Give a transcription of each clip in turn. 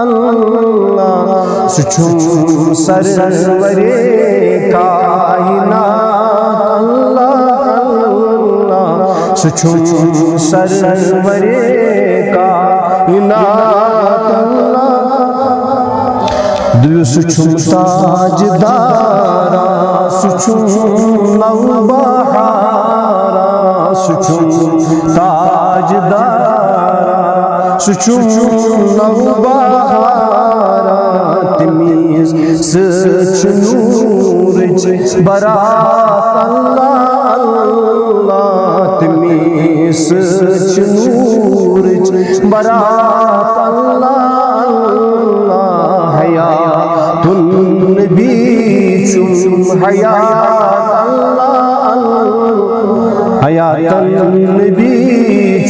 اللہ سچھم سرورِ کائنات اللہ اللہ سچھم سرورِ کائنات اللہ دیو سچھم تاج دارا سچھم نوبہارا سچھم تاج دارا سچھم نوبہارا تمیز سچ نورچ برات اللہ اللہ تمیز سچ نورچ برات اللہ اللہ حیات النبی چم حیات اللہ حیات النبی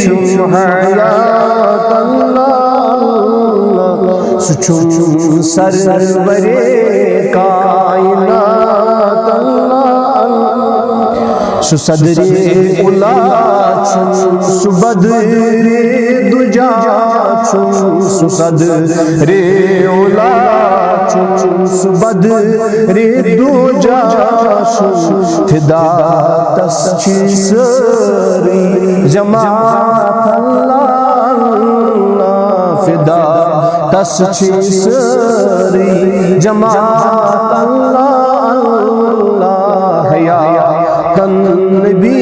چم حیات اللہ سچھم سرورِ کائنات اللہ صدرِ اولا چم صدرِ دجا چم صدرِ اولا چم صدرِ دجا چم فدا تسچی سری جماعت اللہ فدا تسچی سری جماعت اللہ حیات النبی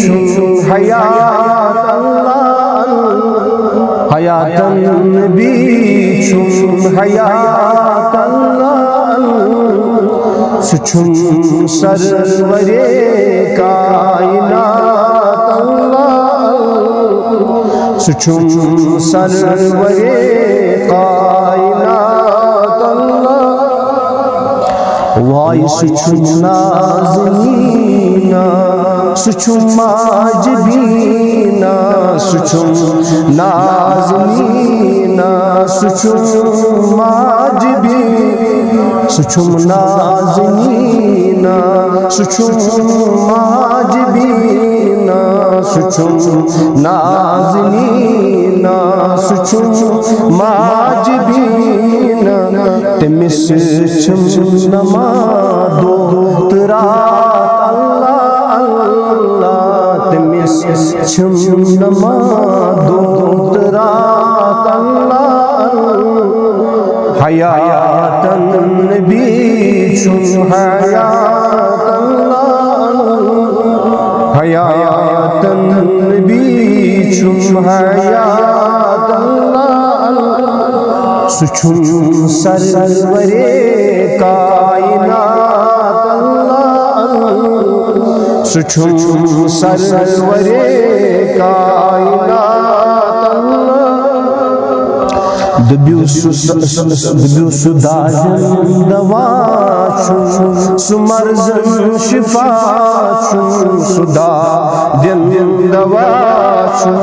چم حیات اللہ حیات النبی چم حیات اللہ سچھم سرورِ کائنات اللہ سچھم سرورِ کائنات اللہ وائی سچھم نازنینا سچھم ماجبینا سچھم نازنینا سچھم ماجبینا سچھم نازنینا سچھم ماجبینا سچھم نازنینا سچھم ماجبینا تمس چھم نمادو ترات اللہ اللہ تمس چھم نمادو ترات اللہ حیات النبی چم حیات اللہ حیات النبی چم حیات اللہ سچھم سرورِ کائنات اللہ سچھم سرورِ کائنات اللہ دبیو سداجن دوا چم سمرزن شفا چم سداجن دوا چم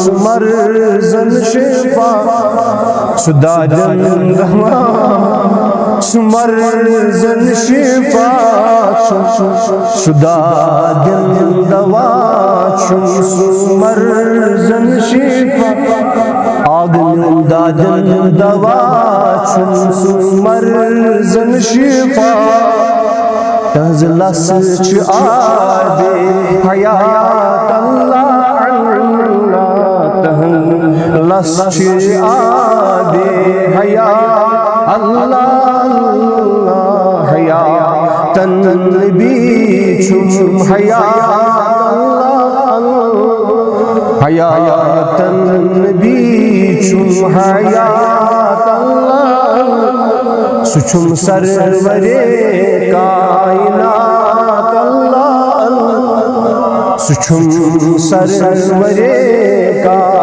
سمرزن شفا سداجن دوا سمرزن شفا سداجن دوا چم سمرزن شفا آگن دادن دوا چم سمرزن شفا تزلس چ آدے حیات اللہ تزلس چ آدے حیات اللہ حیات النبی چم حیات اللہ حیات النبی چم حیات اللہ سچھم سرورِ کائنات اللہ سچھم سرورِ کائنات